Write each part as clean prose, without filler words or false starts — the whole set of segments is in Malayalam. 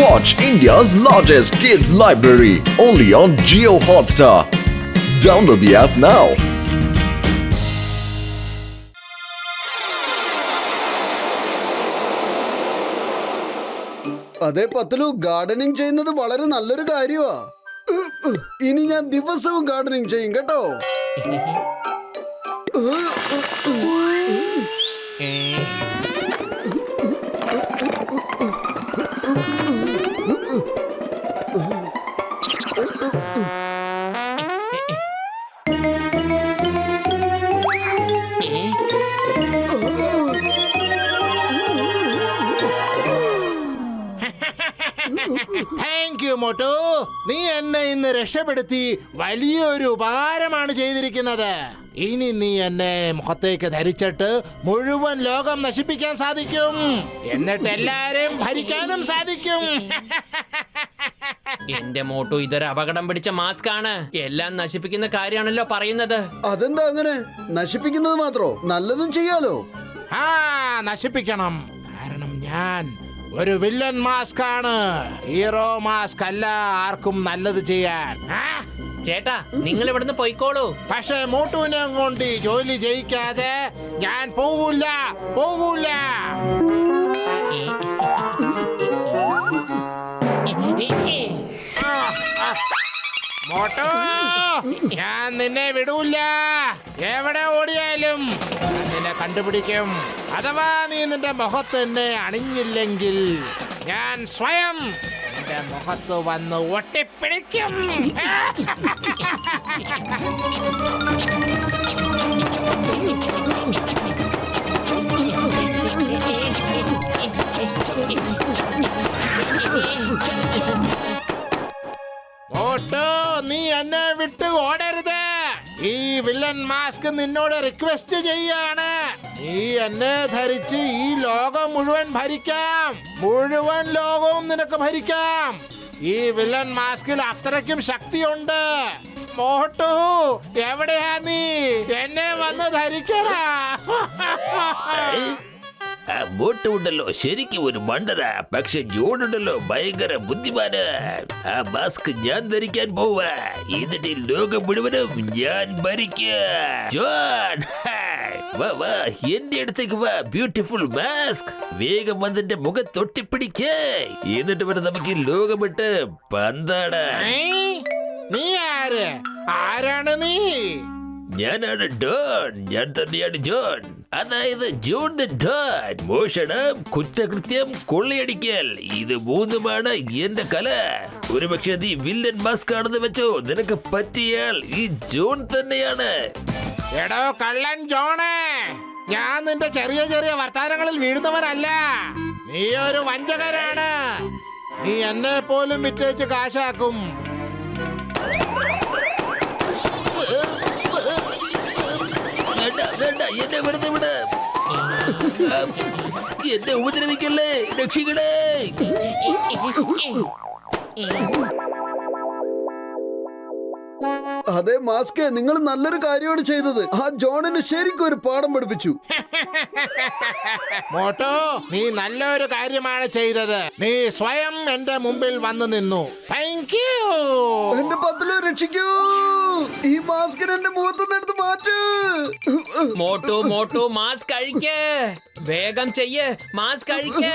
Watch India's largest kids library only on Jio Hotstar. Download the app now. അതെ പത്തലു, ഗാർഡനിങ് ചെയ്യുന്നത് വളരെ നല്ലൊരു കാര്യമാ. ഇനി ഞാൻ ദിവസവും ഗാർഡനിങ് ചെയ്യും കേട്ടോ. Thank you Motu. നീ എന്നെ ഇന്ന് രക്ഷപ്പെടുത്തി വലിയൊരു ഉപകാരമാണ് ചെയ്തിരിക്കുന്നത്. ഇനി നീ എന്നെ മുഖത്തേക്ക് ധരിച്ചിട്ട് മുഴുവൻ ലോകം നശിപ്പിക്കാൻ സാധിക്കും, എന്നിട്ട് എല്ലാരും ഭരിക്കാനും സാധിക്കും. എന്റെ മോട്ടു, ഇതൊരു അപകടം പിടിച്ച മാസ്ക് ആണ്. എല്ലാം നശിപ്പിക്കുന്ന കാര്യമാണല്ലോ പറയുന്നത്. അതെന്താ അങ്ങനെ? നശിപ്പിക്കുന്നത് മാത്രോ? നല്ലതും ചെയ്യാലോ. ആ, നശിപ്പിക്കണം. കാരണം ഞാൻ ഒരു വില്ലൻ മാസ്ക് ആണ്, ഹീറോ മാസ്ക് അല്ല ആർക്കും നല്ലത് ചെയ്യാൻ. ചേട്ടാ, നിങ്ങൾ ഇവിടുന്ന് പോയിക്കോളൂ. പക്ഷെ മോട്ടുവിനെ കൊണ്ട് ഈ ജോലി ചെയ്യിക്കാതെ ഞാൻ പോകൂല. മോട്ടു, ഞാൻ നിന്നെ വിടൂല. എവിടെ ഓടിയാലും ഞാൻ നിന്നെ കണ്ടുപിടിക്കും. അഥവാ നീ നിന്റെ മുഖത്ത് എന്നെ അണിഞ്ഞില്ലെങ്കിൽ ഞാൻ സ്വയം നിന്റെ മുഖത്ത് വന്ന് ഒട്ടിപ്പിടിക്കും. മോട്ടു, നീ എന്നെ വിട്ട് ഓടരുത്. ഈ വില്ലൻ മാസ്ക് നിന്നോട് റിക്വസ്റ്റ് ചെയ്യാണ്. നീ എന്നെ ധരിച്ച് ഈ ലോകം മുഴുവൻ ഭരിക്കാം. മുഴുവൻ ലോകവും നിനക്ക് ഭരിക്കാം. ഈ വില്ലൻ മാസ്കിൽ അത്രയ്ക്കും ശക്തിയുണ്ട്. മോട്ടു, എവിടെയാ നീ? എന്നെ വന്ന് ധരിക്കടാ. ബോട്ട് ഉണ്ടല്ലോ ശരിക്കും ഒരു മണ്ടന, പക്ഷെ ജോണുണ്ടല്ലോ ഭയങ്കര ബുദ്ധിമാന്. ആ മാസ്ക് ഞാൻ ധരിക്കാൻ പോവാ, എന്നിട്ട് ലോകം മുഴുവനും ഞാൻ ഭരിക്കാം. ജോൺ, വാ വാ, എന്റെ അടുത്തേക്ക് വാ. ബ്യൂട്ടിഫുൾ മാസ്ക്, വേഗം വന്നിന്റെ മുഖം തൊട്ടിപ്പിടിക്കേ, എന്നിട്ട് വരെ നമുക്ക് ലോകം വിട്ട് പന്താടാ. നീ ആരാണ് നീ? ഞാനാണ് ഡോൺ. ഞാൻ തന്നെയാണ് ജോൺ, അതായത് ജോൺ ദ ഡോൺ. മോഷണം, കുറ്റകൃത്യം, കൊള്ളയടിക്കൽ, ഇത് മൂന്നുമാണ് എന്റെ കല. ഒരുപക്ഷെ നീ വില്ലൻ മാസ്ക് ആണെന്ന് വെച്ചോ, നിനക്ക് പറ്റിയാൽ ഈ ജോൺ തന്നെയാണ്. എടോ കള്ളൻ ജോണേ, ഞാൻ നിന്റെ ചെറിയ ചെറിയ വർത്താനങ്ങളിൽ വീഴുന്നവനല്ല. നീ ഒരു വഞ്ചകരാണ്. നീ എന്നെ പോലും വിറ്റേച്ച് കാശാക്കും. വേണ്ട, എന്നെ വെറുതെ വിട്. എന്നെ ഉപദ്രവിക്കല്ലേ, രക്ഷിക്കണേ. അതെ മാസ്കേ, നിങ്ങൾ നല്ലൊരു കാര്യമാണ് ചെയ്തത്. ആ ജോണിന് ശരിക്കും ഒരു പാഠം പഠിപ്പിച്ചു. മോട്ടോ, നീ നല്ലൊരു കാര്യമാണ് ചെയ്തത്. നീ സ്വയം എന്റെ മുമ്പിൽ വന്നു നിന്നു. Thank you. എന്റെ പത്തലു, രക്ഷിക്കൂ. ഈ മാസ്കിന് എന്റെ മുഖത്തുനിന്ന് എടുത്ത് മാറ്റൂ. മോട്ടു, മാസ്ക് അഴിക്ക്. വേഗം ചെയ്യ്, മാസ്ക് അഴിക്ക്.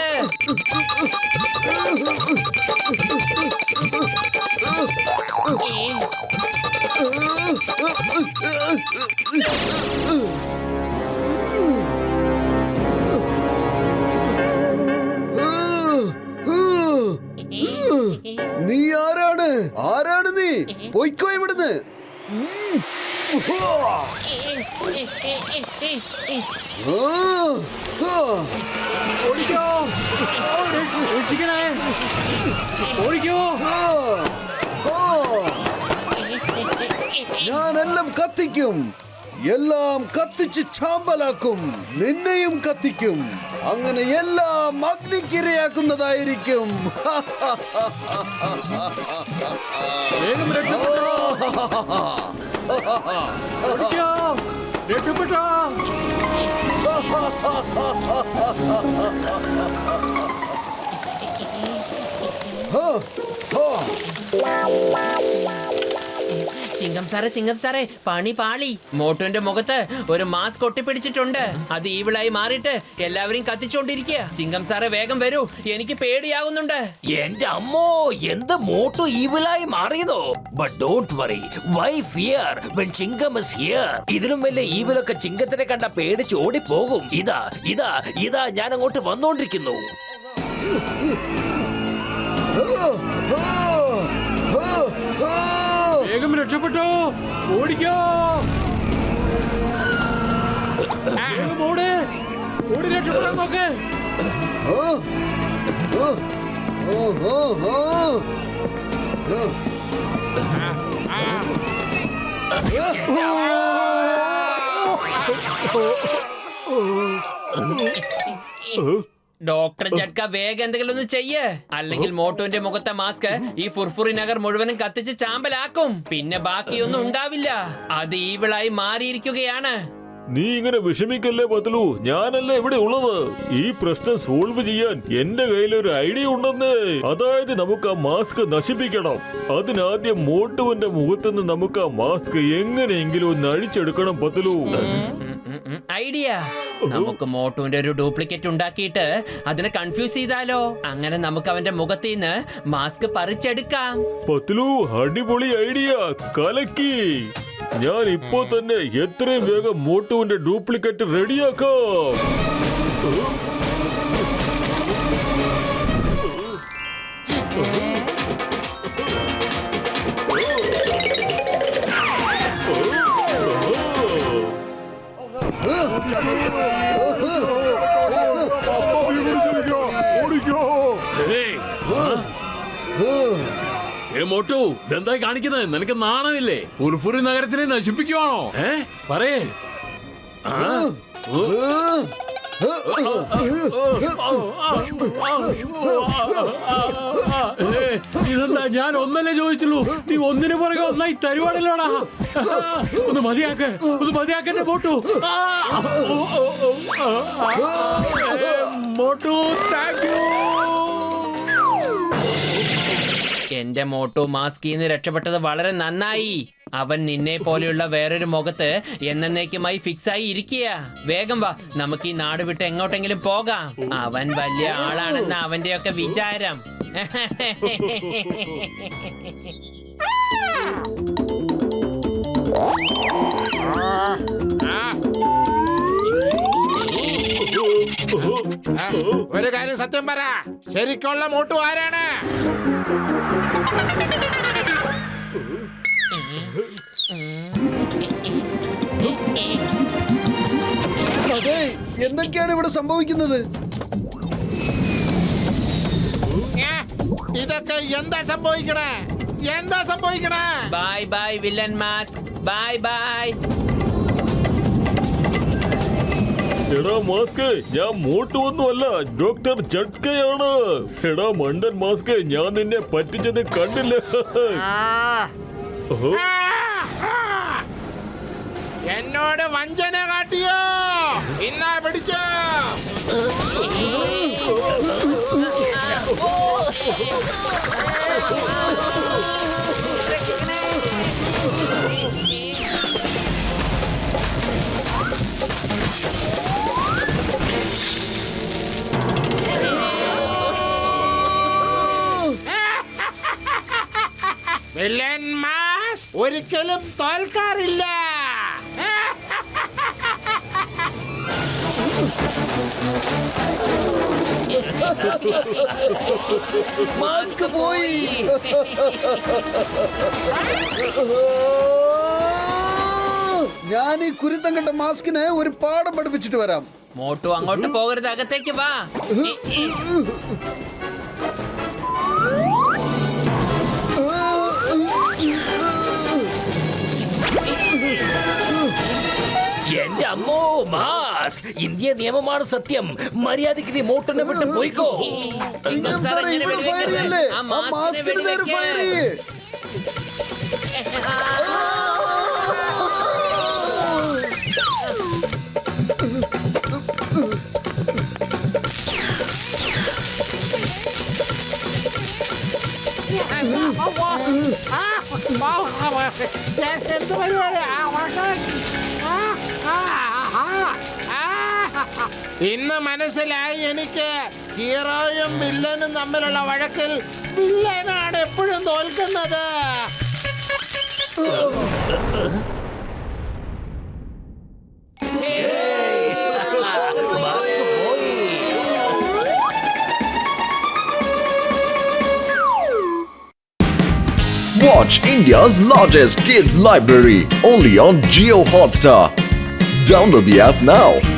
നീ ആരാണ് നീ? പോയിക്കോ ഇവിടുന്ന്. ഞാനെല്ലാം കത്തിക്കും. എല്ലാം കത്തിച്ച് ചാമ്പലാക്കും. നിന്നെയും കത്തിക്കും. അങ്ങനെ എല്ലാം അഗ്നിക്കിരയാക്കുന്നതായിരിക്കും. ചിങ്കം സാറേ പണി പാളി. മോട്ടുവിന്റെ മുഖത്ത് ഒരു മാസ്ക് ഒട്ടിപ്പിടിച്ചിട്ടുണ്ട്. അത് ഈവിളായി മാറിയിട്ട് എല്ലാവരെയും കത്തിച്ചോണ്ടിരിക്കുക. ചിങ്കം സാറേ വേഗം വരൂ, എനിക്ക് പേടിയാകുന്നുണ്ട്. എന്റെ അമ്മോ, എന്ത് മോട്ടു ഈവിലായി മാറിയതോ? But don't worry, why fear when Chinkam is here. ഇതിലും വലിയ ഈവിലൊക്കെ ചിങ്കത്തിനെ കണ്ട പേടിച്ച് ഓടിപ്പോകും. ഇതാ ഇതാ ഇതാ ഞാൻ അങ്ങോട്ട് വന്നോണ്ടിരിക്കുന്നു. വേഗം രക്ഷപ്പെട്ടോ, ഓടിക്കോ, വേഗം ഓടി രക്ഷപ്പെടാൻ നോക്ക്. ഡോക്ടർ ജഡ്ക വേഗം എന്തെങ്കിലും ഒന്ന് ചെയ്യ്, അല്ലെങ്കിൽ മോട്ടുവിന്റെ മുഖത്തെ മാസ്ക് ഈ ഫുർഫുറി നഗർ മുഴുവനും കത്തിച്ച് ചാമ്പലാക്കും. പിന്നെ ബാക്കിയൊന്നും ഉണ്ടാവില്ല. അത് ഈവിളായി മാറിയിരിക്കുകയാണ്. നീ ഇങ്ങനെ വിഷമിക്കല്ലേ പത്ലു, ഞാനല്ലേ ഇവിടെ ഉള്ളത്. ഈ പ്രശ്നം സോൾവ് ചെയ്യാൻ എന്റെ കയ്യിൽ ഒരു ഐഡിയ ഉണ്ടെന്നേ. അതായത് നമുക്ക് ആ മാസ്ക് നശിപ്പിക്കണം. അതിനാദ്യം മോട്ടുവിന്റെ മുഖത്തുനിന്ന് നമുക്ക് ആ മാസ്ക് എങ്ങനെയെങ്കിലും ഒന്ന് അഴിച്ചെടുക്കണം പത്ലു. ഐഡിയ, നമുക്ക് മോട്ടുവിന്റെ ഒരു ഡ്യൂപ്ലിക്കേറ്റ് ഉണ്ടാക്കിയിട്ട് അതിനെ കൺഫ്യൂസ് ചെയ്താലോ? അങ്ങനെ നമുക്ക് അവന്റെ മുഖത്ത് നിന്ന് മാസ്ക് പറിച്ചെടുക്കാം. പത്ലു, അടിപൊളി ഐഡിയ, കലക്കി. ഞാൻ ഇപ്പോ തന്നെ എത്രയും വേഗം മോട്ടുവിന്റെ ഡ്യൂപ്ലിക്കേറ്റ് റെഡിയാക്കാം. മോട്ടു, ഇതെന്തായി കാണിക്കുന്നത്? നിനക്ക് നാണമില്ലേ? ഫുർഫുറി നഗരത്തിനെ നശിപ്പിക്കുവാണോ? പറയേ. ഇതെന്താ, ഞാൻ ഒന്നല്ലേ ചോദിച്ചുള്ളൂ, നീ ഒന്നിനു പുറകെ ഒന്നായി തരുവാണല്ലോടാ. ഒന്ന് മതിയാക്കന്നെ മോട്ടു. Motu, thank you. എന്റെ മോട്ടു മാസ്കിൽ നിന്ന് രക്ഷപ്പെട്ടത് വളരെ നന്നായി. അവൻ നിന്നെ പോലെയുള്ള വേറൊരു മുഖത്ത് എന്നേക്കുമായി ഫിക്സ് ആയി ഇരിക്കുക. വേഗം വാ, നമുക്ക് ഈ നാട് വിട്ട് എങ്ങോട്ടെങ്കിലും പോകാം. അവൻ വലിയ ആളാണെന്ന് അവന്റെയൊക്കെ വിചാരം. ഒരു കാര്യം സത്യം പറ, ശരിക്കുള്ള മോട്ടു ആരാണ്? അതെ, എന്തൊക്കെയാണ് ഇവിടെ സംഭവിക്കുന്നത്? ഇതൊക്കെ എന്താ സംഭവിക്കണേ? Bye bye villain mask, bye bye. എടാ മാസ്ക്, ഞാൻ മോട്ടുവൊന്നുമല്ല, ഡോക്ടർ ജഡ്കയാണ്. എടാ മണ്ടൻ മാസ്ക്, ഞാൻ നിന്നെ പറ്റിച്ചത് കണ്ടില്ല. എന്നോട് വഞ്ചന കാട്ടിയോ? ഇന്നാ പിടിച്ചോ. വില്ലൻ മാസ്ക് ഒരിക്കലും തോൽക്കാറില്ല. മാസ്ക് പോയി. ഞാൻ ഈ കുരുത്തം കണ്ട മാസ്കിന് ഒരു പാഠം പഠിപ്പിച്ചിട്ട് വരാം. മോട്ടു അങ്ങോട്ട് പോകരുത്, അകത്തേക്ക് വാ. എന്റെ അമ്മോ, മാസ്, ഇന്ത്യ നിയമമാണ് സത്യം. മര്യാദയ്ക്ക് നീ മോട്ടിനെ വിട്ട് പോയിക്കോ. ചിങ്കം സാറേ, ഇവിടെ ഫയർ ചെയ്യല്ലേ? ആ മാസ്കിന് നേരെ ഫയർ ചെയ്യേ. എന്ത് പരിപാടി? ഇന്ന് മനസ്സിലായി എനിക്ക്, ഹീറോയും വില്ലനും തമ്മിലുള്ള വഴക്കിൽ വില്ലനാണ് എപ്പോഴും തോൽക്കുന്നത്. Watch India's largest kids library only on Geo Hotstar. Download the app now.